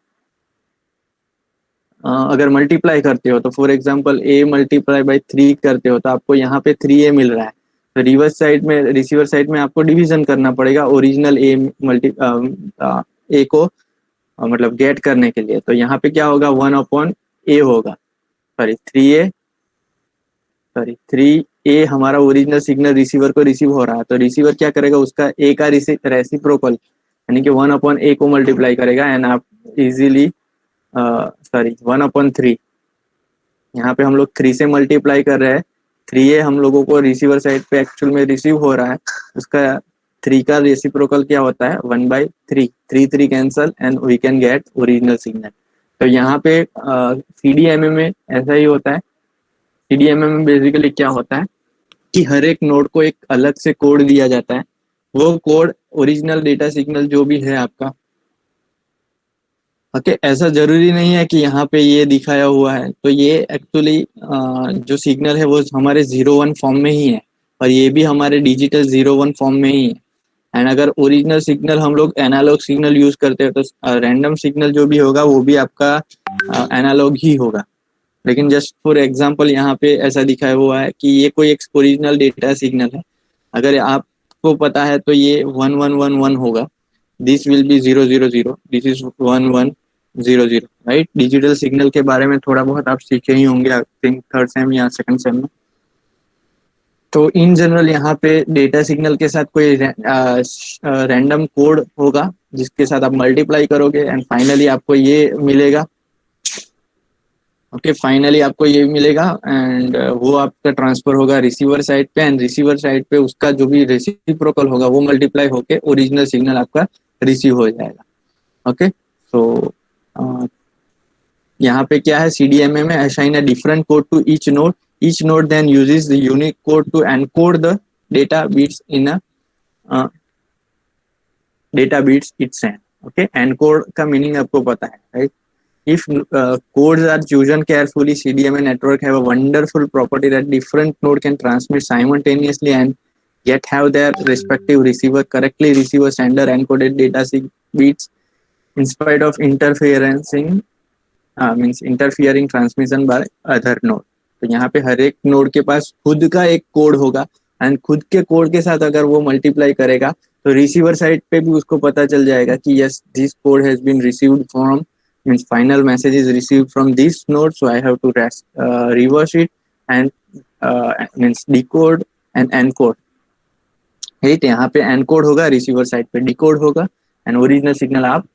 अगर मल्टीप्लाई करते हो तो for example A multiply by 3 करते हो तो आपको यहाँ पे 3a मिल रहा है. तो रिवर्स साइड में, रिसीवर साइड में आपको डिवीजन करना पड़ेगा ओरिजिनल ए को मतलब गेट करने के लिए. तो यहाँ पे क्या होगा, 1/a होगा, सॉरी 3a हमारा ओरिजिनल सिग्नल रिसीवर को रिसीव हो रहा है. तो रिसीवर क्या करेगा, उसका ए का रेसिप्रोकल यानी कि 1/a को मल्टीप्लाई करेगा, एंड आप इजीली सॉरी 1/3, यहाँ पे हम लोग 3 से मल्टीप्लाई कर रहे हैं. 3a हम लोगों को रिसीवर साइड पे एक्चुअल में रिसीव हो रहा है, उसका 3 का रेसिप्रोकल क्या होता है, 1/3, 3 cancel and we can get original signal. तो यहाँ पे CDMA में ऐसा ही होता है. CDMA में बेसिकली क्या होता है कि हर एक नोड को एक अलग से कोड दिया जाता है. वो कोड ओरिजिनल डेटा सिग्नल जो भी है आपका, ओके, ऐसा जरूरी नहीं है कि यहाँ पे ये दिखाया हुआ है. तो ये एक्चुअली जो सिग्नल है वो हमारे 0-1 फॉर्म में ही है, और ये भी हमारे डिजिटल 0-1 फॉर्म में ही है. एंड अगर ओरिजिनल सिग्नल हम लोग एनालॉग सिग्नल यूज करते हैं तो रैंडम सिग्नल जो भी होगा वो भी आपका एनालॉग ही होगा. लेकिन जस्ट फॉर एग्जांपल यहाँ पे ऐसा दिखाया हुआ है कि ये कोई एक ओरिजिनल डेटा सिग्नल है. अगर आपको पता है तो ये 1-1-1-1 होगा, this will be 0-0-0, this is 1-1-0-0, right. Digital signal के बारे में थोड़ा बहुत आप सीखे ही होंगे, आई थिंक थर्ड सेम या सेकंड सेम में. तो इन जनरल यहाँ पे डेटा सिग्नल के साथ कोई रैंडम कोड होगा जिसके साथ आप मल्टीप्लाई करोगे एंड फाइनली आपको ये मिलेगा. ओके, फाइनली आपको ये मिलेगा एंड वो आपका ट्रांसफर होगा रिसीवर साइड पे, एंड रिसीवर साइड पे उसका जो भी रेसिप्रोकल होगा वो मल्टीप्लाई होके ओरिजिनल सिग्नल आपका रिसीव हो जाएगा. ओके, सो यहाँ पे क्या है, CDMA में assign a different code to each node then uses the unique code to encode the data bits in a data bits it's an. Okay, encode का meaning आपको पता है, right? If codes are chosen carefully, CDMA network have a wonderful property that different node can transmit simultaneously and yet have their respective receiver correctly receive a sender encoded data bits in spite of interfering transmission by other node. तो यहाँ पे हर एक नोड के पास खुद का एक कोड होगा, एंड खुद के कोड के साथ अगर वो मल्टीप्लाई करेगा तो रिसीवर साइड पे भी उसको पता चल जाएगा कि yes this code has been received from, means final message is received from this node, so I have to reverse it and means decode and encode, right. यहाँ पे एनकोड होगा, रिसीवर साइड पे डिकोड होगा, एंड ओरिजिनल सिग्नल आप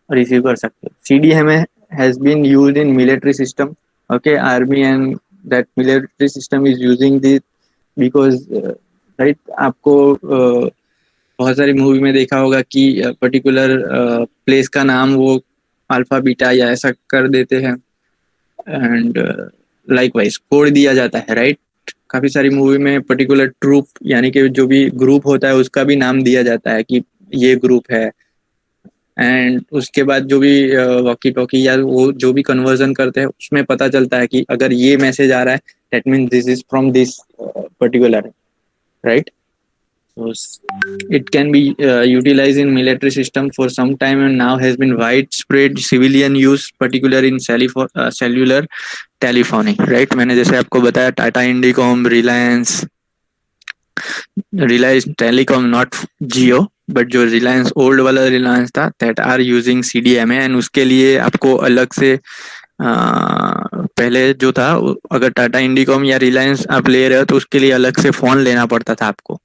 रिसीव कर सकते हो। CDMA has been used in military system, okay, army and that military system is using this because, right, आपको बहुत सारी मूवी में देखा होगा कि पर्टिकुलर प्लेस का नाम वो अल्फा बीटा या ऐसा कर देते हैं, एंड लाइकवाइज कोड दिया जाता है, राइट। काफी सारी मूवी में पर्टिकुलर ट्रूप यानी कि जो भी ग्रुप होता है उसका भी नाम दिया जाता है कि ये ग्रुप है, एंड उसके बाद जो भी वॉकी टॉकी या वो जो भी कन्वर्जन करते हैं उसमें पता चलता है कि अगर ये मैसेज आ रहा है that means this is from this particular, right. So it can be utilized in military system for some time and now has been widespread civilian use, particular in cellular telephony, right। मैंने जैसे आपको बताया Tata Indicom, Reliance telecom, not Jio, but जो रिलायंस ओल्ड वाला रिलायंस था that are using CDMA, and उसके लिए आपको अलग से पहले जो था अगर टाटा इंडिकॉम या रिलायंस आप ले रहे हो तो उसके लिए अलग से फोन लेना पड़ता था आपको।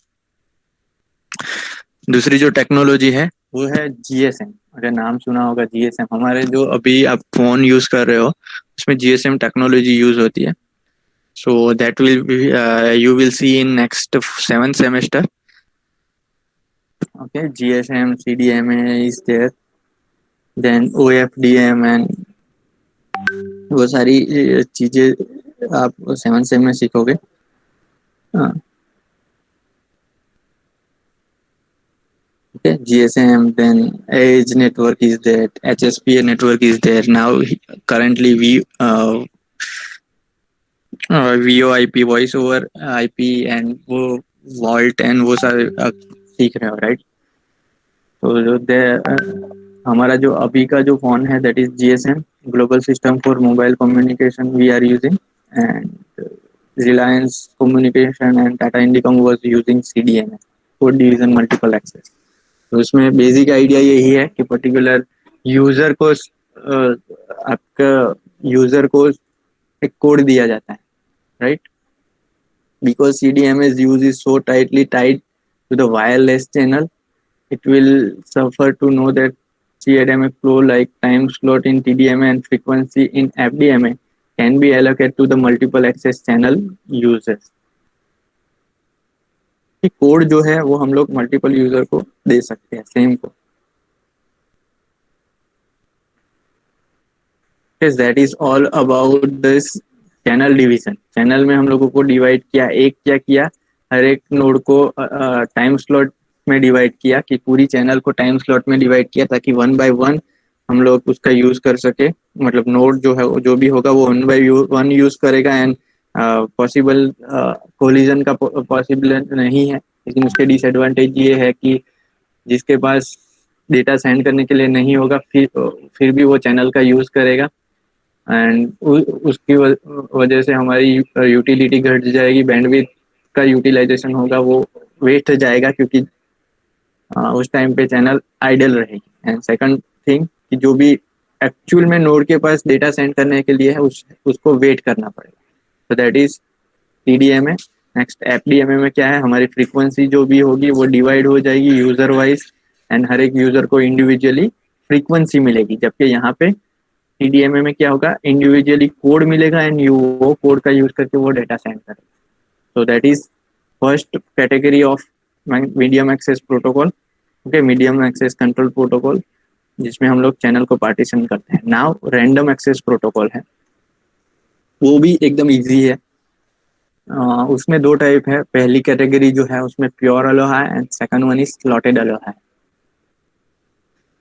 दूसरी जो टेक्नोलॉजी है वो है GSM, अगर नाम सुना होगा GSM, हमारे जो अभी आप फोन यूज कर रहे हो उसमें GSM टेक्नोलॉजी यूज होती है। So that will be you will see in next 7th semester, okay. GSM, CDMA is there, then OFDM and वो सारी चीजें आप 7th सेम में सीखोगे। Okay, GSM, then Edge network is there, HSPA network is there. Now, currently, VoIP, voice over IP, and वो Vault and वो सारे सीख रहे हो, राइट। तो जो हमारा जो अभी का जो फोन है that is GSM, global system for mobile communication we are using, and Reliance communication and Tata Indicom was using CDMA, code division multiple access. तो उसमें बेसिक आइडिया यही है कि पर्टिकुलर यूजर को आपका यूजर को एक कोड दिया जाता है, right. Because CDMA's use is so tightly tied to the wireless channel, it will suffer to know that CDMA flow like time slot in TDMA and frequency in FDMA can be allocated to the multiple access channel users। Code जो है वो हम लोग मल्टीपल यूजर को दे सकते हैं, सेम को। That is all about this channel division. Channel में हम लोगों को डिवाइड किया, एक क्या किया, हर एक नोड को टाइम स्लॉट में डिवाइड किया, कि पूरी चैनल को टाइम स्लॉट में डिवाइड किया ताकि 1 by 1 हम लोग उसका यूज कर सके। मतलब नोड जो है जो भी होगा वो 1 by 1 यूज करेगा, एंड पॉसिबल कोलिजन का पॉसिबल नहीं है, लेकिन उसके डिसएडवांटेज ये है कि जिसके पास डेटा सेंड करने के लिए नहीं होगा फिर भी वो चैनल का यूज करेगा, एंड उसकी वजह से हमारी यूटिलिटी घट जाएगी, बैंडविड्थ का यूटिलाइजेशन होगा वो वेस्ट जाएगा, क्योंकि उस टाइम पे चैनल आइडल रहेगी। एंड सेकंड थिंग कि जो भी एक्चुअल में नोड के पास डेटा सेंड करने के लिए है उसको वेट करना पड़ेगा। तो that is CDMA। Next FDMA में क्या है, हमारी फ्रीक्वेंसी जो भी होगी वो डिवाइड हो जाएगी यूजर वाइज, एंड हर एक यूजर को इंडिविजुअली फ्रीक्वेंसी मिलेगी, जबकि यहाँ पे CDMA में क्या होगा, इंडिविजुअली कोड मिलेगा एंड वो कोड का यूज करके वो डेटा सेंड करेगा। So that is first category of medium access protocol, okay, medium access control protocol, जिसमें हम लोग चैनल को पार्टीशन करते हैं। नाउ रैंडम एक्सेस प्रोटोकॉल है, वो भी एकदम इजी है। उसमें दो टाइप है, पहली कैटेगरी जो है उसमें प्योर अलोहा है, and second one is slotted aloha है।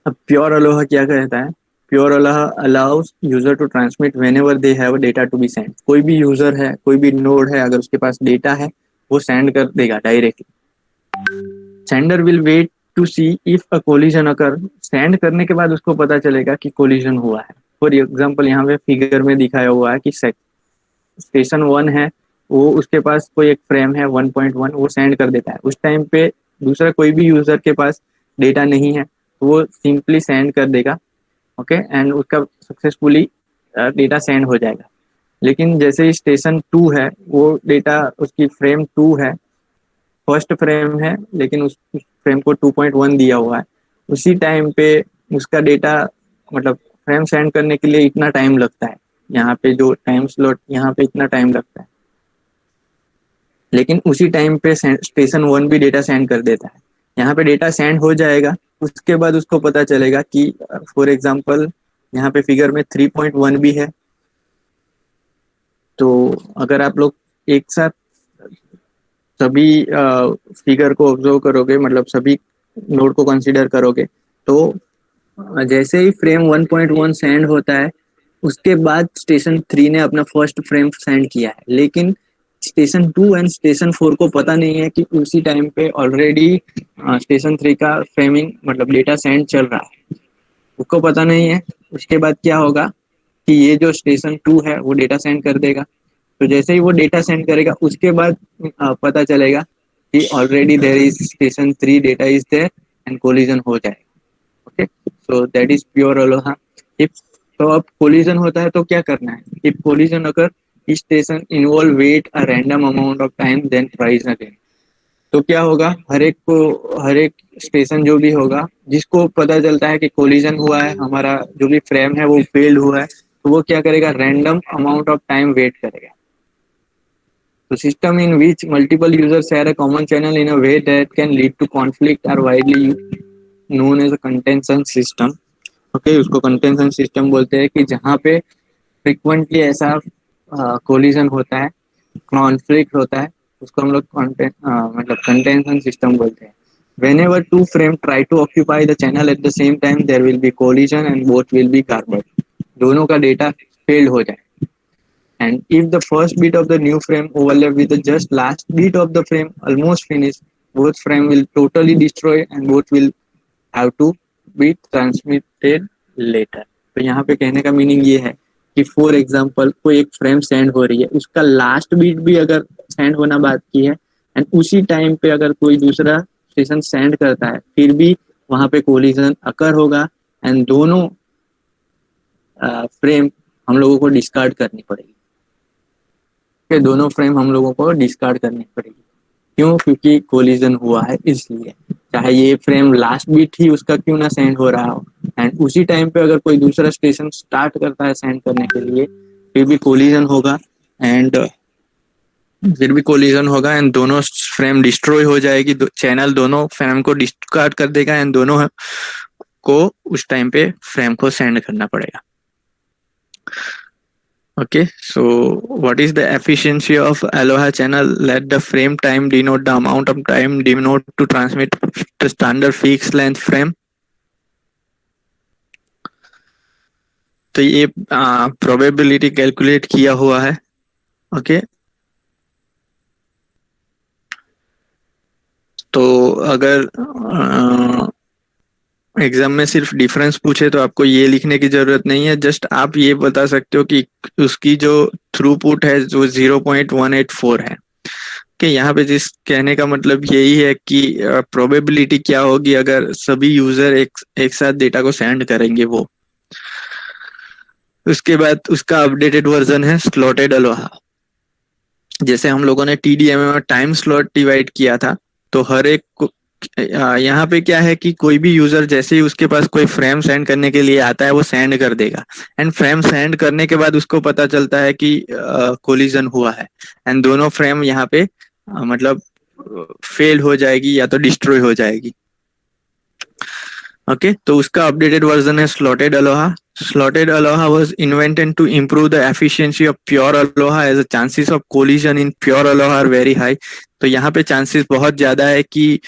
अब प्योर अलोहा क्या कहता है, pure aloha allows user to transmit whenever they have data to be send. कोई भी यूजर है, कोई भी नोड है, अगर उसके पास डेटा है वो सेंड कर देगा directly. Sender will wait to see if a collision occur, send करने के बाद उसको पता चलेगा कि कोलिजन हुआ है। फॉर एग्जाम्पल यहाँ पे फिगर में दिखाया हुआ है कि स्टेशन 1 है, वो उसके पास कोई एक फ्रेम है 1.1, वो सेंड कर देता है। उस टाइम पे दूसरा कोई भी यूजर के पास डेटा नहीं है, तो वो सिंपली सेंड कर देगा। ओके, एंड उसका सक्सेसफुली डेटा सेंड हो जाएगा। लेकिन जैसे ही स्टेशन 2 है, वो डेटा उसकी फ्रेम 2 है, फर्स्ट फ्रेम है, लेकिन उस फ्रेम को 2.1 दिया हुआ है। उसी टाइम पे उसका डेटा, मतलब फ्रेम सेंड करने के लिए इतना टाइम लगता है, यहाँ पे जो टाइम स्लॉट यहाँ पे इतना टाइम लगता है। लेकिन उसी टाइम पे स्टेशन 1 भी डेटा सेंड कर देता है। यहाँ पे डेटा सेंड हो जाएगा, उसके बाद उसको पता चलेगा कि फॉर एग्जांपल यहाँ पे फिगर में 3.1 भी है। तो अगर आप लोग एक साथ सभी फिगर को ऑब्जर्व करोगे, मतलब सभी नोड को कंसीडर करोगे, तो जैसे ही फ्रेम 1.1 सेंड होता है, उसके बाद स्टेशन 3 ने अपना फर्स्ट फ्रेम सेंड किया है। लेकिन स्टेशन 2 एंड स्टेशन 4 को पता नहीं है कि उसी टाइम पे ऑलरेडी स्टेशन 3 का फ्रेमिंग, मतलब डेटा सेंड चल रहा है, उसको पता नहीं है। उसके बाद क्या होगा कि ये जो स्टेशन 2 है वो डेटा सेंड कर देगा। तो जैसे ही वो डेटा सेंड करेगा, उसके बाद पता चलेगा कि already there is station 3 data is there and collision हो जाएगा। Okay, so that is pure aloha. If तो अब कोलिजन होता है तो क्या करना है? इफ कोलिजन अगर station involve wait a random amount of time then tries again. तो क्या होगा, हर एक स्टेशन जो भी होगा, जिसको पता चलता है कि कोलिजन हुआ है, हमारा जो भी फ्रेम है वो फेल्ड हुआ है, तो वो क्या करेगा, random amount of time wait करेगा। तो system in which multiple users share a common channel in a way that can lead to conflict are widely known as a contention system. Okay, उसको कंटेंशन सिस्टम बोलते हैं कि जहाँ पे फ्रिक्वेंटली ऐसा कोलिजन होता है, कॉन्फ्लिक्ट होता है, उसको हम लोग मतलब कंटेंशन सिस्टम बोलते हैं। whenever two frame try to occupy the channel at the same time there will be collision and both will be garbled, दोनों का डेटा फेल्ड हो जाए। And if the first bit of the new frame overlap with the just last bit of the frame almost finished, both frame will totally destroy and both will have to be transmitted later. तो यहाँ पे कहने का मीनिंग ये है कि फॉर एग्जांपल कोई एक फ्रेम सेंड हो रही है, उसका लास्ट बीट भी अगर सेंड होना बाकी है, एंड उसी टाइम पे अगर कोई दूसरा स्टेशन सेंड करता है, फिर भी वहां पे कोलिजन अकर होगा एंड दोनों फ्रेम हम लोगों को डिस्कार्ड करनी पड़ेगी। के दोनों फ्रेम हम लोगों को डिस्कार्ड करनी पड़ेगी। क्यों? क्योंकि कोलिजन हुआ है इसलिए। चाहे ये फ्रेम लास्ट बीट ही उसका क्यों ना सेंड हो रहा हो, एंड उसी टाइम पे अगर कोई दूसरा स्टेशन स्टार्ट करता है सेंड करने के लिए, फिर भी कोलिजन होगा एंड दोनों फ्रेम डिस्ट्रॉय हो जाएगी। चैनल दोनों फ्रेम को डिस्कार्ड कर देगा एंड दोनों को उस टाइम पे फ्रेम को सेंड करना पड़ेगा। Okay, so what is the efficiency of Aloha channel? Let the frame time denote the amount of time denote to transmit the standard fixed length frame. तो ये प्रोबेबिलिटी कैलकुलेट किया हुआ है। ओके, तो अगर एग्जाम में सिर्फ डिफरेंस पूछे तो आपको ये लिखने की जरूरत नहीं है, जस्ट आप ये बता सकते हो कि उसकी जो थ्रूपुट है जो 0.184 है। कि यहाँ पे जिस कहने का मतलब यही है कि प्रोबेबिलिटी क्या होगी अगर सभी यूजर एक साथ डेटा को सेंड करेंगे वो। उसके बाद उसका अपडेटेड वर्जन है स्लॉटेड अलोहा। जैसे हम लोगों ने टीडीएमए में टाइम स्लॉट डिवाइड किया था, तो हर एक यहाँ पे क्या है कि कोई भी यूजर जैसे ही उसके पास कोई फ्रेम सेंड करने के लिए आता है वो सेंड कर देगा, एंड फ्रेम सेंड करने के बाद उसको पता चलता है कि कोलिजन हुआ है एंड दोनों फ्रेम यहाँ पे मतलब फेल हो जाएगी या तो डिस्ट्रॉय हो जाएगी। ओके, तो उसका अपडेटेड वर्जन है slotted Aloha. Slotted Aloha was invented to improve the efficiency of pure Aloha as the chances of collision in pure Aloha are very high. तो यहाँ पे चांसेस बहुत ज्यादा है कि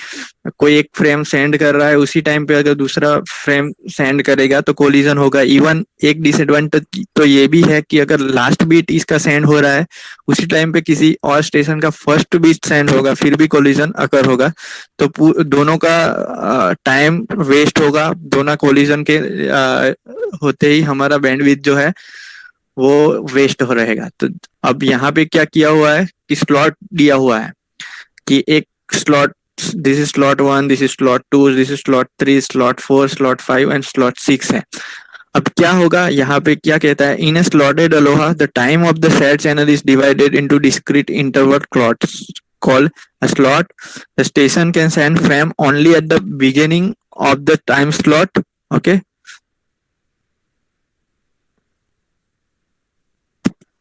कोई एक फ्रेम सेंड कर रहा है, उसी टाइम पे अगर दूसरा फ्रेम सेंड करेगा तो कोलिजन होगा। इवन एक डिसएडवांटेज तो ये भी है कि अगर लास्ट बीट इसका सेंड हो रहा है, उसी टाइम पे किसी और स्टेशन का फर्स्ट बीट सेंड होगा, फिर भी कोलिजन अकर होगा। तो दोनों का टाइम वेस्ट होगा। दोनों कोलिजन के होते ही हमारा बैंडविड्थ जो है वो वेस्ट हो रहेगा। तो अब यहाँ पे क्या किया हुआ है कि स्लॉट दिया हुआ है कि एक slot, this is slot one, this is slot two, this is slot three, slot four, slot five and slot six है। अब क्या होगा यहाँ पे, क्या कहता है, in a slotted ALOHA the time of the share channel is divided into discrete interval slots called a slot. The station can send frame only at the beginning of the time slot. Okay.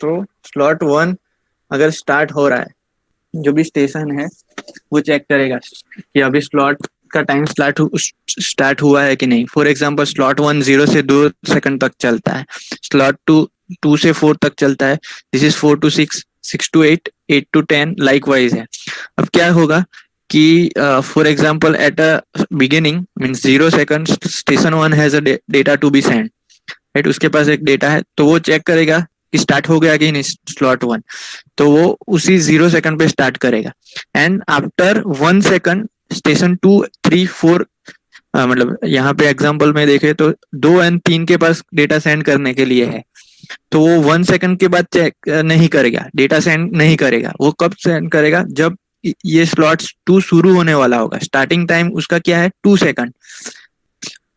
तो स्लॉट वन अगर स्टार्ट हो रहा है, जो भी स्टेशन है वो चेक करेगा कि अभी स्लॉट का टाइम स्टार्ट हुआ है कि नहीं। फॉर एग्जांपल स्लॉट वन 0 से 2 सेकंड तक चलता है, स्लॉट टू 2 से 4 तक चलता है, this is 4 to 6, 6 to 8, 8 to 10 likewise है। अब क्या होगा कि for example at a beginning means 0 second station one has a data to be send, right, उसके पास एक डेटा है, तो वो चेक करेगा कि स्टार्ट हो गया कि नहीं स्लॉट वन, तो वो उसी 0 सेकंड पे स्टार्ट करेगा। एंड आफ्टर 1 सेकंड स्टेशन 2, 3, 4, मतलब यहाँ पे एग्जांपल में देखे तो 2 और 3 के पास डेटा सेंड करने के लिए है, तो वो 1 सेकंड के बाद चेक नहीं करेगा, डेटा सेंड नहीं करेगा। वो कब सेंड करेगा, जब ये स्लॉट 2 शुरू होने वाला होगा, स्टार्टिंग टाइम उसका क्या है 2 सेकंड।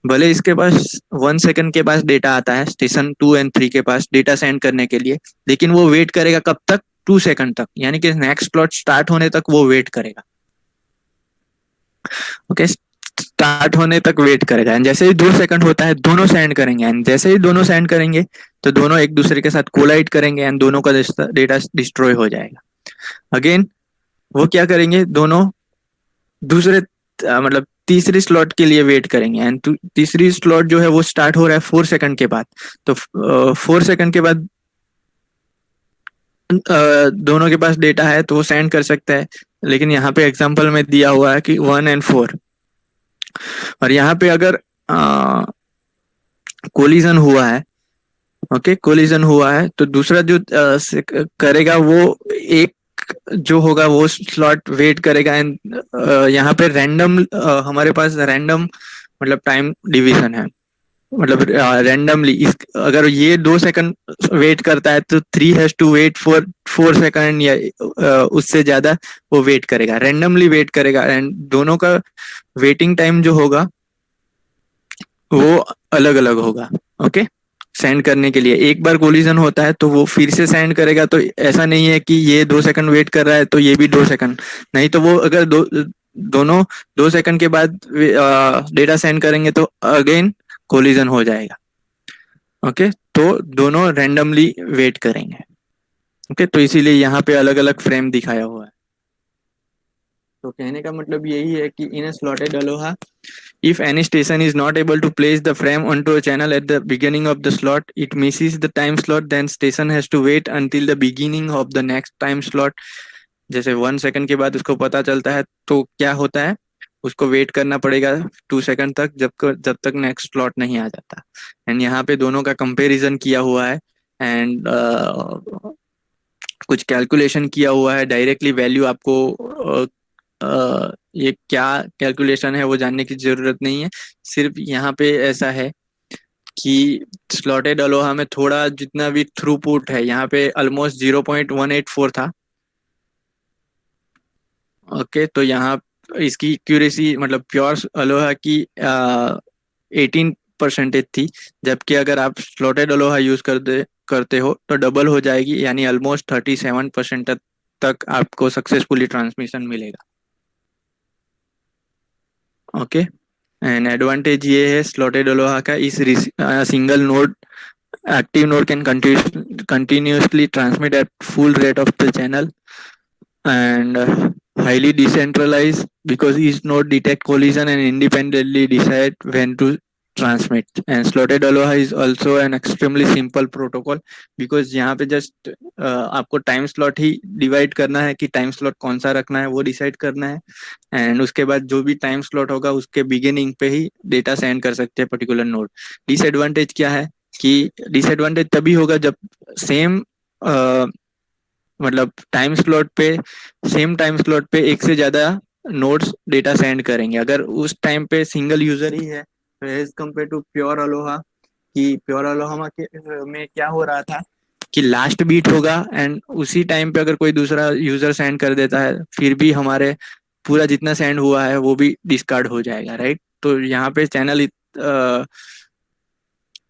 भले इसके पास 1 सेकंड के पास डेटा आता है स्टेशन 2 और 3 के पास डेटा सेंड करने के लिए, लेकिन वो वेट करेगा कब तक, 2 सेकंड तक, यानी कि नेक्स्ट स्लॉट स्टार्ट होने तक वो वेट करेगा। ओके, स्टार्ट होने तक वेट करेगा एंड जैसे ही 2 सेकंड होता है दोनों सेंड करेंगे, एंड जैसे ही दोनों सेंड करेंगे तो दोनों एक दूसरे के साथ कोलाइड करेंगे एंड दोनों का डेटा डिस्ट्रॉय हो जाएगा। अगेन वो क्या करेंगे, दोनों दूसरे मतलब तीसरी स्लॉट के लिए वेट करेंगे एंड तीसरी स्लॉट जो है वो स्टार्ट हो रहा है 4 सेकंड के बाद, तो 4 सेकंड के बाद दोनों के पास डेटा है तो वो सेंड कर सकता है। लेकिन यहाँ पे एग्जांपल में दिया हुआ है कि 1 और 4, और यहाँ पे अगर कोलिजन हुआ है, ओके कोलिजन हुआ है, तो दूसरा जो करेगा वो एक जो होगा वो स्लॉट वेट करेगा एंड यहाँ पे रैंडम हमारे पास रैंडम मतलब टाइम डिवीजन है, मतलब रैंडमली इस अगर ये 2 सेकंड वेट करता है तो 3 has to wait for 4 second या उससे ज्यादा वो वेट करेगा, रैंडमली वेट करेगा एंड दोनों का वेटिंग टाइम जो होगा वो अलग अलग होगा। ओके, सेंड करने के लिए एक बार कोलिजन होता है तो वो फिर से सेंड करेगा, तो ऐसा नहीं है कि ये 2 सेकंड वेट कर रहा है तो ये भी 2 सेकंड, नहीं तो वो अगर दोनों 2 सेकंड के बाद डेटा सेंड करेंगे तो अगेन कोलिजन हो जाएगा। ओके, तो दोनों रैंडमली वेट करेंगे। ओके, तो इसीलिए यहाँ पे अलग अलग फ्रेम दिखाया हुआ है। तो कहने का मतलब यही है कि in slotted ALOHA if any station is not able to place the frame onto a channel at the beginning of the slot, it misses the time slot, then station has to wait until the beginning of the next time slot। जैसे 1 सेकंड के बाद उसको पता चलता है तो क्या होता है, उसको वेट करना पड़ेगा 2 सेकंड तक जब तक नेक्स्ट स्लॉट नहीं आ जाता। एंड यहाँ पे दोनों का कंपैरिजन किया हुआ है एंड कुछ कैलकुलेशन किया हुआ है, डायरेक्टली वैल्यू आपको ये क्या कैलकुलेशन है वो जानने की जरूरत नहीं है। सिर्फ यहाँ पे ऐसा है कि स्लॉटेड अलोहा में थोड़ा जितना भी थ्रूपुट है यहाँ पे ऑलमोस्ट 0.184 था। ओके, तो यहाँ इसकी एक्यूरेसी मतलब प्योर अलोहा की 18% थी, जबकि अगर आप स्लॉटेड अलोहा यूज करते हो तो डबल हो जाएगी, यानी ऑलमोस्ट 37% तक आपको सक्सेसफुली ट्रांसमिशन मिलेगा। ओके, एंड एडवांटेज ये है स्लॉटेड अलोहा का, इस single node active node can continuously transmit at full rate of the channel and highly decentralized because each node detect collision and independently decide when to transmit। and slotted aloha is also an extremely simple protocol because यहाँ पे जस्ट आपको टाइम स्लॉट ही डिवाइड करना है कि टाइम स्लॉट कौन सा रखना है वो डिसाइड करना है, एंड उसके बाद जो भी टाइम स्लॉट होगा उसके बिगिनिंग पे ही डेटा सेंड कर सकते हैं पर्टिकुलर नोड। डिसएडवांटेज क्या है कि डिसएडवांटेज तभी होगा जब सेम मतलब सेम टाइम स्लॉट पे एक से ज्यादा नोड्स डेटा सेंड करेंगे। अगर उस टाइम पे सिंगल यूजर ही है तो as compare to pure aloha, कि प्योर अलोहा में क्या हो रहा था कि लास्ट बीट होगा एंड उसी टाइम पे अगर कोई दूसरा यूजर सेंड कर देता है फिर भी हमारे पूरा जितना सेंड हुआ है वो भी डिस्कार्ड हो जाएगा, राइट। तो यहाँ पे चैनल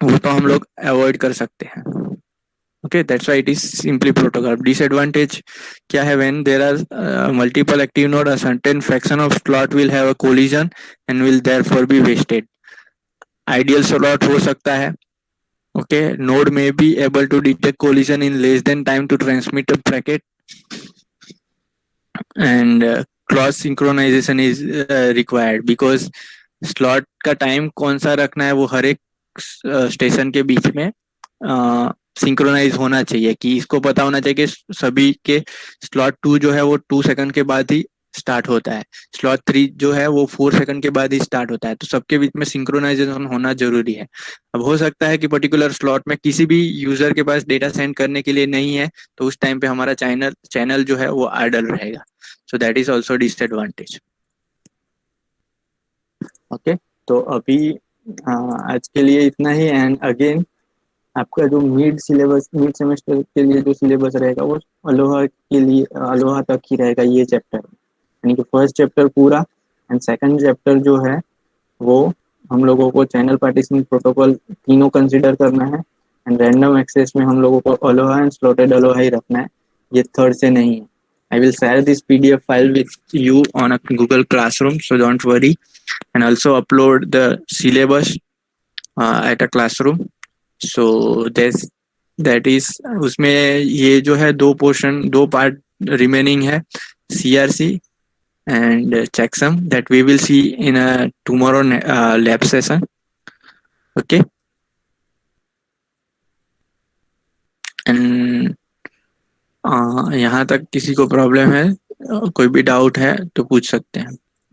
वो तो हम लोग अवॉइड कर सकते हैं। Okay, that's why it is simply protocol. Disadvantage क्या है? When there are multiple active node a certain fraction of slot will have a collision and will therefore be wasted. Ideal slot हो सकता है, okay, node may be able to detect collision in less than time to transmit a packet, and cross synchronization is required because slot का टाइम कौन सा रखना है वो हर एक स्टेशन के बीच में सिंक्रोनाइज होना चाहिए, कि इसको पता होना चाहिए कि सभी के स्लॉट 2 जो है वो 2 सेकंड के बाद ही स्टार्ट होता है, स्लॉट 3 जो है वो 4 सेकंड के बाद ही स्टार्ट होता है, तो सबके बीच में सिंक्रोनाइजेशन होना जरूरी है। अब हो सकता है कि पर्टिकुलर स्लॉट में किसी भी यूजर के पास डेटा सेंड करने के लिए नहीं है, तो उस टाइम पे हमारा चैनल चैनल जो है वो आइडल रहेगा, सो that is also disadvantage. Okay, तो अभी आज के लिए इतना ही। एंड अगेन आपका जो मिड सेमेस्टर के लिए जो सिलेबस रहेगा वो अलोहा के लिए अलोहा तक ही रहेगा ये चैप्टर, यानी कि फर्स्ट चैप्टर पूरा एंड सेकंड चैप्टर जो है वो हम लोगों को चैनल पार्टीशनिंग प्रोटोकॉल तीनों कंसिडर करना है एंड रैंडम एक्सेस में हम लोगों को अलोहा एंड स्लॉटेड अलोहा ही रखना है, ये थर्ड से नहीं है। I will share this PDF file with you on a Google Classroom, so don't worry, and also upload the syllabus at a classroom. So there's that is उसमें ये जो है दो पोर्शन दो पार्ट रिमेनिंग है, CRC and checksum, that we will see in a tomorrow lab session. Okay, and यहाँ तक किसी को प्रॉब्लम है, कोई भी डाउट है तो पूछ सकते हैं।